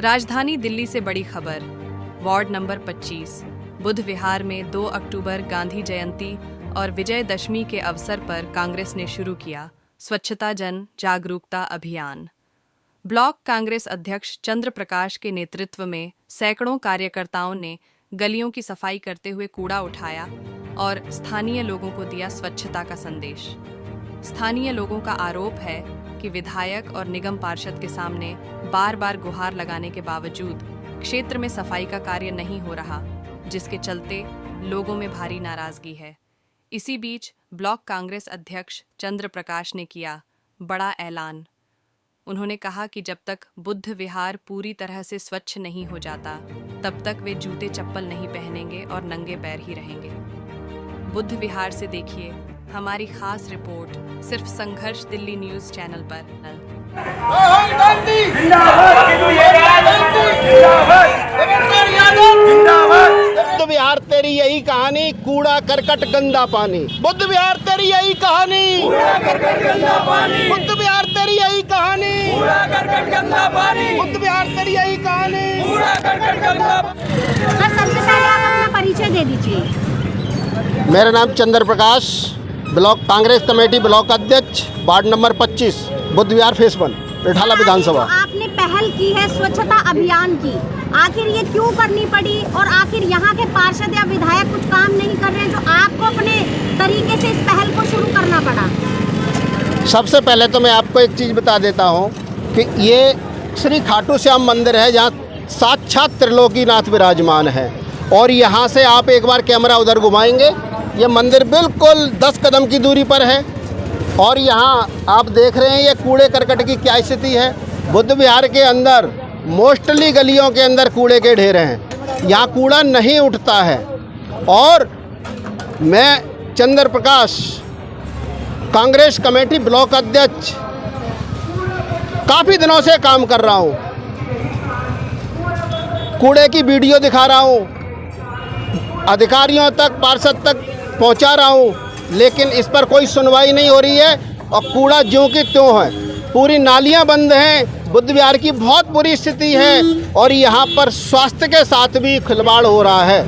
राजधानी दिल्ली से बड़ी खबर। वार्ड नंबर 25 बुद्ध विहार में 2 अक्टूबर गांधी जयंती और विजयदशमी के अवसर पर कांग्रेस ने शुरू किया स्वच्छता जन जागरूकता अभियान। ब्लॉक कांग्रेस अध्यक्ष चंद्र प्रकाश के नेतृत्व में सैकड़ों कार्यकर्ताओं ने गलियों की सफाई करते हुए कूड़ा उठाया और स्थानीय लोगों को दिया स्वच्छता का संदेश। स्थानीय लोगों का आरोप है कि विधायक और निगम पार्षद के सामने बार बार गुहार लगाने के बावजूद क्षेत्र में सफाई का कार्य नहीं हो रहा, जिसके चलते लोगों में भारी नाराजगी है। इसी बीच ब्लॉक कांग्रेस अध्यक्ष चंद्र प्रकाश ने किया बड़ा ऐलान। उन्होंने कहा कि जब तक बुद्ध विहार पूरी तरह से स्वच्छ नहीं हो जाता, तब तक वे जूते चप्पल नहीं पहनेंगे और नंगे पैर ही रहेंगे। बुद्ध विहार से देखिए हमारी खास रिपोर्ट सिर्फ संघर्ष दिल्ली न्यूज चैनल पर। बुद्ध विहार तेरी यही कहानी, कूड़ा करकट गंदा पानी। बुद्ध विहार तेरी यही कहानी, कूड़ा करकट गंदा पानी। बुद्ध विहार तेरी यही कहानी, कूड़ा करकट गंदा पानी। बुद्ध विहार तेरी यही कहानी, कूड़ा करकट गंदा पानी। सर, सबसे पहले आप अपना परिचय दे दीजिए। मेरा नाम चंद्र प्रकाश, ब्लॉक कांग्रेस कमेटी ब्लॉक अध्यक्ष, वार्ड नंबर 25 बुद्ध विहार फेस 1 रिठाला विधानसभा। आपने पहल की है स्वच्छता अभियान की, आखिर ये क्यों करनी पड़ी और आखिर यहाँ के पार्षद या विधायक कुछ काम नहीं कर रहे हैं जो आपको अपने तरीके से इस पहल को शुरू करना पड़ा? सबसे पहले तो मैं आपको एक चीज़ बता देता हूँ कि ये श्री खाटू श्याम मंदिर है, जहाँ साक्षात त्रिलोकीनाथ विराजमान है। और यहाँ से आप एक बार कैमरा उधर घुमाएंगे, ये मंदिर बिल्कुल 10 कदम की दूरी पर है। और यहाँ आप देख रहे हैं ये कूड़े करकट की क्या स्थिति है। बुद्ध विहार के अंदर मोस्टली गलियों के अंदर कूड़े के ढेर हैं, यहाँ कूड़ा नहीं उठता है। और मैं चंद्र प्रकाश कांग्रेस कमेटी ब्लॉक अध्यक्ष काफ़ी दिनों से काम कर रहा हूँ, कूड़े की वीडियो दिखा रहा हूँ, अधिकारियों तक पार्षद तक पहुंचा रहा हूं, लेकिन इस पर कोई सुनवाई नहीं हो रही है और कूड़ा ज्यों की त्यों है। पूरी नालियां बंद हैं, बुद्ध विहार की बहुत बुरी स्थिति है और यहां पर स्वास्थ्य के साथ भी खिलवाड़ हो रहा है।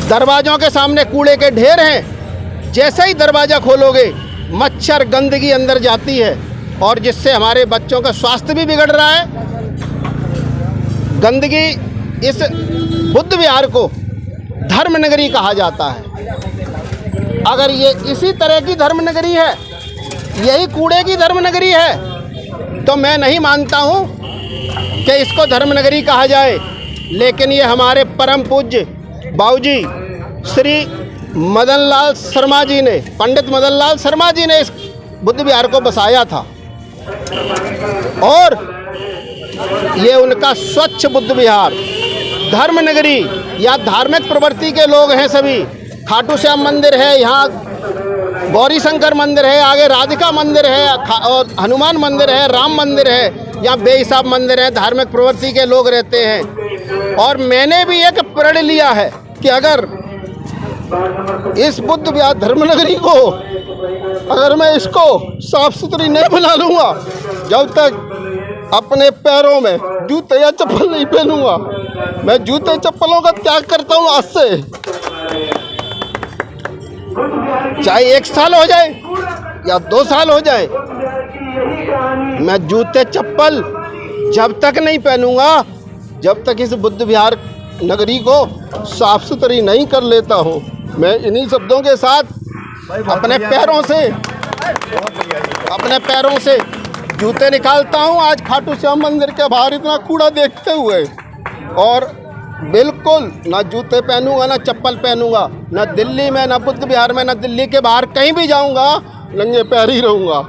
दरवाज़ों के सामने कूड़े के ढेर हैं, जैसे ही दरवाज़ा खोलोगे मच्छर गंदगी अंदर जाती है और जिससे हमारे बच्चों का स्वास्थ्य भी बिगड़ रहा है। गंदगी, इस बुद्ध विहार को धर्मनगरी कहा जाता है। अगर ये इसी तरह की धर्मनगरी है, यही कूड़े की धर्मनगरी है, तो मैं नहीं मानता हूँ कि इसको धर्मनगरी कहा जाए। लेकिन ये हमारे परम पूज्य बाबूजी श्री मदन लाल शर्मा जी ने, पंडित मदन लाल शर्मा जी ने इस बुद्ध विहार को बसाया था और ये उनका स्वच्छ बुद्ध विहार धर्मनगरी या धार्मिक प्रवृत्ति के लोग हैं सभी। खाटू श्याम मंदिर है, यहाँ गौरी शंकर मंदिर है, आगे राधिका मंदिर है और हनुमान मंदिर है, राम मंदिर है, यहाँ बेहिसाब मंदिर है। धार्मिक प्रवृत्ति के लोग रहते हैं और मैंने भी एक प्रण लिया है कि अगर इस बुद्ध विहार धर्मनगरी को अगर मैं इसको साफ सुथरी नहीं बना लूँगा, जब तक अपने पैरों में जूते या चप्पल नहीं पहनूंगा। मैं जूते चप्पलों का त्याग करता हूँ आज से, चाहे 1 साल हो जाए या 2 साल हो जाए, मैं जूते चप्पल जब तक नहीं पहनूंगा, जब तक इस बुद्ध विहार नगरी को साफ सुथरी नहीं कर लेता हूँ। मैं इन्हीं शब्दों के साथ अपने पैरों से जूते निकालता हूँ आज खाटू श्याम मंदिर के बाहर इतना कूड़ा देखते हुए। और बिल्कुल ना जूते पहनूंगा, ना चप्पल पहनूंगा, ना दिल्ली में, ना बुद्ध विहार में, ना दिल्ली के बाहर कहीं भी जाऊंगा, नंगे पैर ही रहूंगा।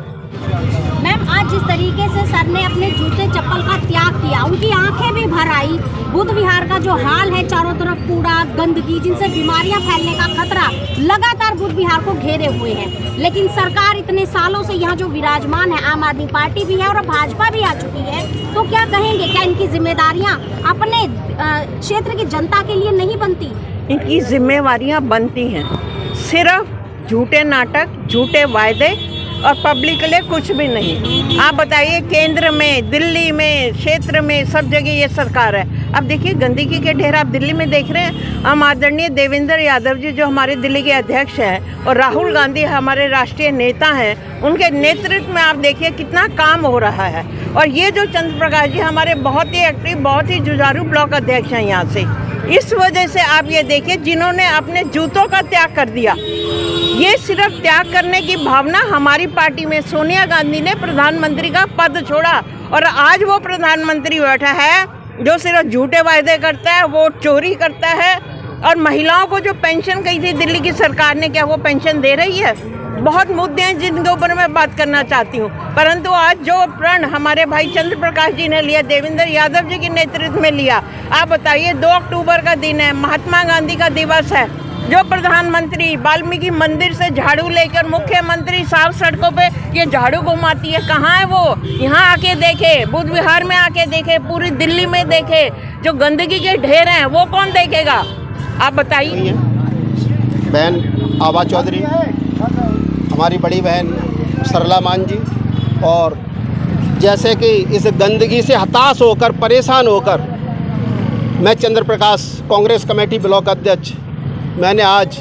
मैम, आज जिस तरीके से सर ने अपने जूते चप्पल का त्याग किया, उनकी आंखें भी भर आई। बुद्ध विहार का जो हाल है, चारों तरफ कूड़ा गंदगी, जिनसे बीमारियां फैलने का खतरा लगातार बुद्ध विहार को घेरे हुए है। लेकिन सरकार इतने सालों से यहाँ जो विराजमान है, आम आदमी पार्टी भी है और भाजपा भी आ चुकी है, तो क्या कहेंगे, क्या इनकी जिम्मेदारियां अपने क्षेत्र की जनता के लिए नहीं बनती? इनकी जिम्मेवारियां बनती हैं। सिर्फ झूठे नाटक, झूठे वायदे और पब्लिक के लिए कुछ भी नहीं। आप बताइए, केंद्र में, दिल्ली में, क्षेत्र में, सब जगह ये सरकार है। अब देखिए गंदगी के ढेर आप दिल्ली में देख रहे हैं। हम आदरणीय देवेंद्र यादव जी जो हमारे दिल्ली के अध्यक्ष हैं और राहुल गांधी हमारे राष्ट्रीय नेता हैं, उनके नेतृत्व में आप देखिए कितना काम हो रहा है। और ये जो चंद्र प्रकाश जी हमारे बहुत ही एक्टिव, बहुत ही जुझारू ब्लॉक अध्यक्ष हैं यहाँ से। इस वजह से आप ये देखिए जिन्होंने अपने जूतों का त्याग कर दिया, ये सिर्फ त्याग करने की भावना हमारी पार्टी में, सोनिया गांधी ने प्रधानमंत्री का पद छोड़ा और आज वो प्रधानमंत्री बैठा है जो सिर्फ झूठे वायदे करता है, वो चोरी करता है। और महिलाओं को जो पेंशन कही थी दिल्ली की सरकार ने, क्या वो पेंशन दे रही है? बहुत मुद्दे हैं जिनके ऊपर मैं बात करना चाहती हूँ, परंतु आज जो प्रण हमारे भाई चंद्र प्रकाश जी ने लिया, देवेंद्र यादव जी के नेतृत्व में लिया, आप बताइए 2 अक्टूबर का दिन है, महात्मा गांधी का दिवस है, जो प्रधानमंत्री वाल्मीकि मंदिर से झाड़ू लेकर मुख्यमंत्री साफ सड़कों पे ये झाड़ू घुमाती है, कहाँ है वो? यहाँ आके देखे, बुध विहार में आके देखे, पूरी दिल्ली में देखे, जो गंदगी के ढेर हैं वो कौन देखेगा? आप बताइए। बहन आभा चौधरी, हमारी बड़ी बहन सरला मान जी, और जैसे कि इस गंदगी से हताश होकर, परेशान होकर, मैं चंद्र प्रकाश कांग्रेस कमेटी ब्लॉक अध्यक्ष, मैंने आज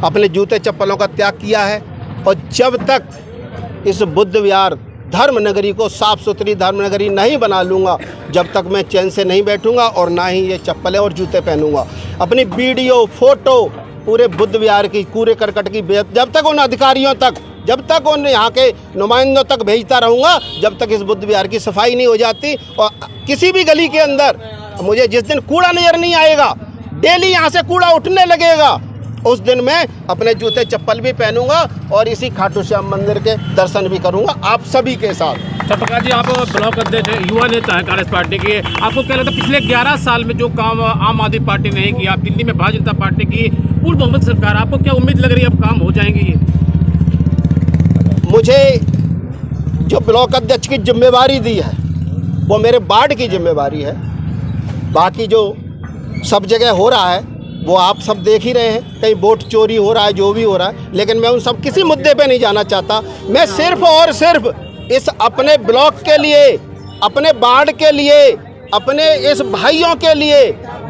अपने जूते चप्पलों का त्याग किया है। और जब तक इस बुद्ध विहार धर्म नगरी को साफ़ सुथरी धर्म नगरी नहीं बना लूँगा, जब तक मैं चैन से नहीं बैठूँगा और ना ही ये चप्पलें और जूते पहनूँगा। अपनी वीडियो, फोटो पूरे बुद्ध विहार की, कूड़े करकट की, जब तक उन अधिकारियों तक, जब तक उन यहाँ के नुमाइंदों तक भेजता रहूँगा, जब तक इस बुद्ध विहार की सफाई नहीं हो जाती। और किसी भी गली के अंदर मुझे जिस दिन कूड़ा नज़र नहीं आएगा, डेली यहाँ से कूड़ा उठने लगेगा, उस दिन मैं अपने जूते चप्पल भी पहनूंगा और इसी खाटू श्याम मंदिर के दर्शन भी करूंगा आप सभी के साथ। प्रकाश जी, आप ब्लॉक अध्यक्ष, युवा नेता है कांग्रेस पार्टी के, आपको क्या लगता है पिछले 11 साल में जो काम आम आदमी पार्टी ने किया, दिल्ली में भारतीय जनता पार्टी की पूर्ण बहुमत सरकार, आपको क्या उम्मीद लग रही है अब काम हो जाएंगे ये? मुझे जो ब्लॉक अध्यक्ष की जिम्मेवारी दी है वो मेरे वार्ड की जिम्मेवारी है। बाकी जो सब जगह हो रहा है वो आप सब देख ही रहे हैं, कहीं वोट चोरी हो रहा है, जो भी हो रहा है, लेकिन मैं उन सब किसी मुद्दे पे नहीं जाना चाहता। मैं सिर्फ और सिर्फ इस अपने ब्लॉक के लिए, अपने वार्ड के लिए, अपने इस भाइयों के लिए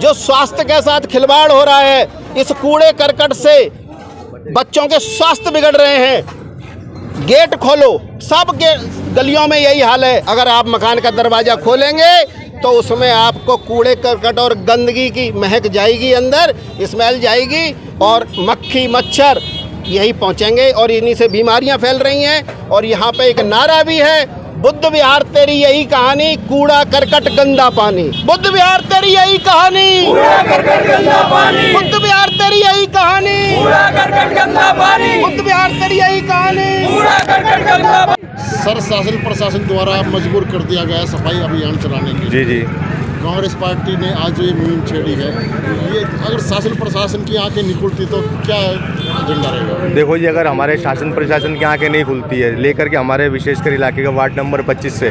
जो स्वास्थ्य के साथ खिलवाड़ हो रहा है, इस कूड़े करकट से बच्चों के स्वास्थ्य बिगड़ रहे हैं। गेट खोलो, सब गलियों में यही हाल है। अगर आप मकान का दरवाज़ा खोलेंगे तो उसमें आपको कूड़े करकट और गंदगी की महक जाएगी, अंदर स्मेल जाएगी और मक्खी मच्छर यही पहुंचेंगे और इन्हीं से बीमारियां फैल रही हैं। और यहाँ पे एक नारा भी है, बुद्ध विहार तेरी यही कहानी, कूड़ा करकट गंदा पानी। बुद्ध विहार तेरी यही कहानी, कूड़ा करकट गंदा पानी। बुद्ध विहार तेरी यही कहानी, कूड़ा करकट गंदा पानी। बुद्ध विहार तेरी यही कहानी, कूड़ा करकट गंदा पानी। सर, शासन प्रशासन द्वारा मजबूर कर दिया गया है सफाई अभियान चलाने के लिए। जी। कांग्रेस पार्टी ने आज जो ये मुहिम छेड़ी है, ये अगर शासन प्रशासन की आंखें नहीं खुलती तो क्या एजेंडा रहेगा? देखो जी, अगर हमारे शासन प्रशासन की आंखें नहीं खुलती है, लेकर के हमारे विशेषकर इलाके का वार्ड नंबर 25 से,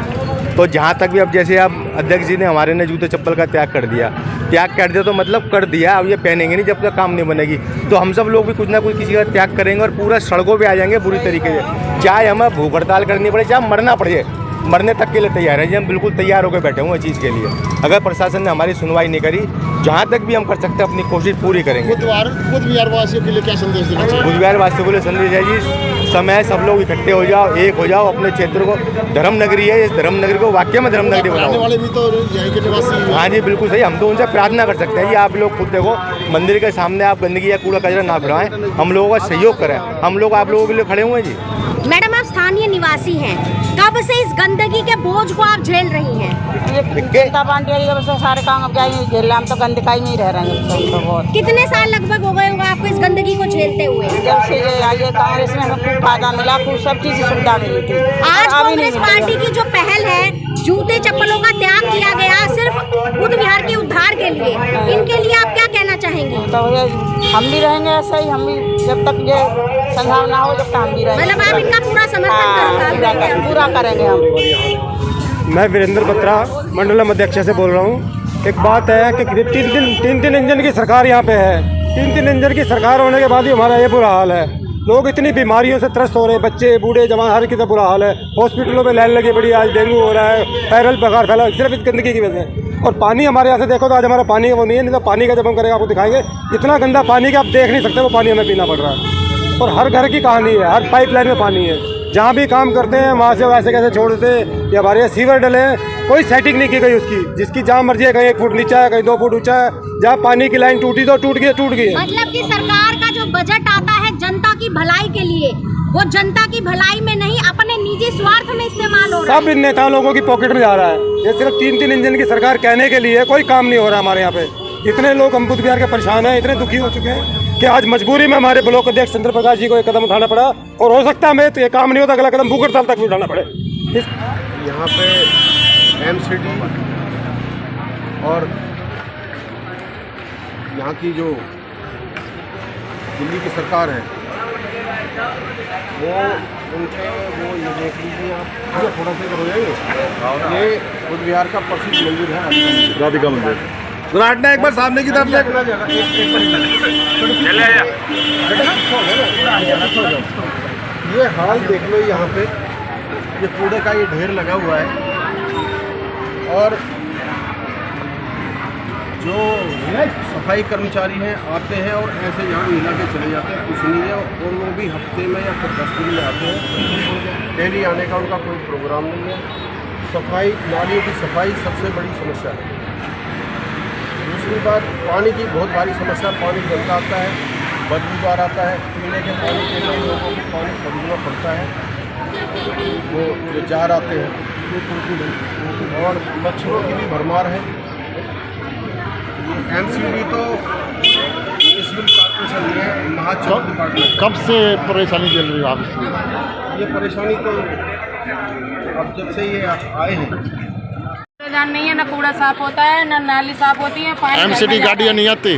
तो जहाँ तक भी अब जैसे अब अध्यक्ष जी ने हमारे ने जूते चप्पल का त्याग कर दिया तो मतलब कर दिया, अब ये पहनेंगे नहीं जब तक काम नहीं बनेगी। तो हम सब लोग भी कुछ ना कुछ किसी का त्याग करेंगे और पूरा सड़कों पे आ जाएंगे बुरी तरीके से, चाहे हमें भूख हड़ताल करनी पड़े, चाहे मरना पड़े, मरने तक के लिए तैयार है जी। हम बिल्कुल तैयार होकर बैठे हुए चीज़ के लिए। अगर प्रशासन ने हमारी सुनवाई नहीं करी, जहाँ तक भी हम कर सकते हैं अपनी कोशिश पूरी करेंगे। बुद्ध विहार वासियों के लिए क्या संदेश देना चाहिए? बुद्ध विहार वासियों के लिए संदेश है जी, समय सब लोग इकट्ठे हो जाओ, एक हो जाओ, अपने क्षेत्र को धर्म नगरी है, इस धर्म नगरी को वाकई में धर्म नगरी बनाओ। वाले भी तो यहीं के निवासी। हाँ जी, बिल्कुल सही। हम तो उनसे प्रार्थना कर सकते हैं जी, आप लोग खुद देखो, मंदिर के सामने आप गंदगी या कूड़ा कचरा ना फैलाएं, हम लोगों का सहयोग करें, हम लोग आप लोगों के लिए खड़े हुए हैं जी। मैडम, आप स्थानीय निवासी हैं, कब से इस गंदगी के बोझ को आप झेल रही हैं? जनता पार्टी से सारे काम अब क्या झेल रहे, हम तो गंदगी ही नहीं रह रहे हैं तो बहुत। कितने साल लगभग हो गए होगा आपको इस गंदगी को झेलते हुए? जब से ये आई है कांग्रेस में हमें खूब फायदा मिला, खूब सब चीज़ की सुविधा मिली थी। आज कांग्रेस पार्टी की जो पहल है, जूते चप्पलों का त्याग किया गया सिर्फ बुद्ध विहार के उद्धार के लिए, इनके लिए आप क्या कहना चाहेंगे? तो हम भी रहेंगे ऐसे ही, हम भी जब तक ये संभावना हो जब तक हम भी रहेंगे। मतलब आप इनका पूरा समर्थन पूरा करेंगे हम। मैं वीरेंद्र बत्रा मंडलम अध्यक्ष से बोल रहा हूँ। एक बात है कि तीन इंजन की सरकार यहाँ पे है, तीन इंजन की सरकार होने के बाद ही हमारा ये बुरा हाल है। लोग इतनी बीमारियों से त्रस्त हो रहे हैं, बच्चे बूढ़े जवान हर किसी का बुरा हाल है। हॉस्पिटलों में लाइन लगी पड़ी है, आज डेंगू हो रहा है, वायरल बुखार फैला सिर्फ इस गंदगी की वजह से। और पानी हमारे यहाँ से देखो तो आज हमारा पानी वो नहीं है, नहीं तो पानी का जब हम करेंगे आपको दिखाएंगे, इतना गंदा पानी कि आप देख नहीं सकते, वो पानी हमें पीना पड़ रहा है। और हर घर की कहानी है, हर पाइप लाइन में पानी है, जहाँ भी काम करते हैं वहाँ से वैसे कैसे छोड़ देते हैं। या हमारे यहाँ सीवर डले हैं, कोई सेटिंग नहीं की गई उसकी, जिसकी जहाँ मर्जी है, कहीं 1 फुट नीचा है, कहीं 2 फुट ऊंचा है, जहाँ पानी की लाइन टूटी तो टूट गई। मतलब कि सरकार का जो बजट आता है जनता की भलाई के लिए, वो जनता की भलाई में नहीं अपने निजी स्वार्थ में इस्तेमाल हो रहा है। सब इन नेता लोगों की पॉकेट में जा रहा है। ये सिर्फ 3-3 इंजन की सरकार कहने के लिए कोई काम नहीं हो रहा हमारे यहाँ पे। इतने लोग हम बुद्ध विहार के परेशान हैं, इतने दुखी हो चुके हैं कि आज मजबूरी में हमारे ब्लॉक अध्यक्ष चंद्र प्रकाश जी को एक कदम उठाना पड़ा, और हो सकता है हमें तो ये काम नहीं होता, अगला कदम भूख हड़ताल तक भी उठाना पड़े। यहाँ पे एमसीडी और यहाँ की जो दिल्ली की सरकार है वो उनके वो ये देख लीजिए आप, ये थोड़ा सा हो जाएंगे, ये बुद्ध विहार का प्रसिद्ध मंदिर है राधिका मंदिर। घाटना एक बार सामने की तरफ से ये हाल देख लो, यहाँ पे ये कूड़े का ये ढेर लगा हुआ है, और जो सफाई कर्मचारी हैं आते हैं और ऐसे यहाँ मिला के चले जाते हैं, कुछ नहीं है। और वो भी हफ्ते में या फिर 10 दिन में आते हैं, डेली आने का उनका कोई प्रोग्राम नहीं है। सफाई, नालियों की सफाई सबसे बड़ी समस्या है। दूसरी बात, पानी की बहुत भारी समस्या, पानी गंदा आता है, बदबूदार आता है, पीने के पानी के लिए लोगों को पानी खरीदना पड़ता है, वो जो जार आते हैं, और मच्छरों की भी भरमार है। एमसीडी तो म्युनिसिपल कॉर्पोरेशन में है, महाचौक डिपार्टमेंट। कब से परेशानी चल रही है आप इसमें? ये परेशानी तो अब जब से ये आए हैं नहीं है, ना कूड़ा साफ होता है, ना नाली साफ होती है, पानी एमसीडी गाड़ियाँ नहीं आती?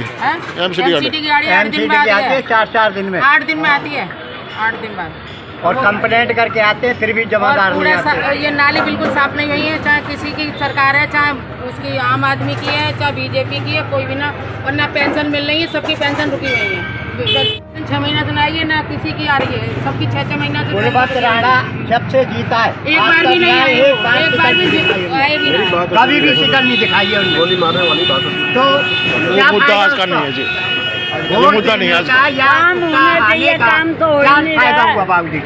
एमसीडी गाड़ी 8 दिन में आती है, 4 दिन में 8 दिन में आती है, 8 दिन बाद। और कंप्लेंट करके आते हैं, फिर भी जमादार नहीं आते। ये नाली बिल्कुल साफ नहीं हुई है, चाहे किसी की सरकार है, चाहे उसकी आम आदमी की है, चाहे बीजेपी की है, कोई भी ना। और ना पेंशन मिल रही है, सबकी पेंशन रुकी हुई है। 6 महीना से नहीं है, ना किसी की आ रही है, सबकी 6-6 महीना से। राणा जब से जीता है एक बार भी नहीं आए, एक बार भी आए भी नहीं, कभी भी शिकन नहीं दिखाई है उन्होंने। गोली मारने वाली बात है। तो क्या मुद्दा आज का नहीं है जी, मुद्दा नहीं आज काम होना चाहिए, काम तो हो ही नहीं रहा। फायदा हुआ बाबूजी?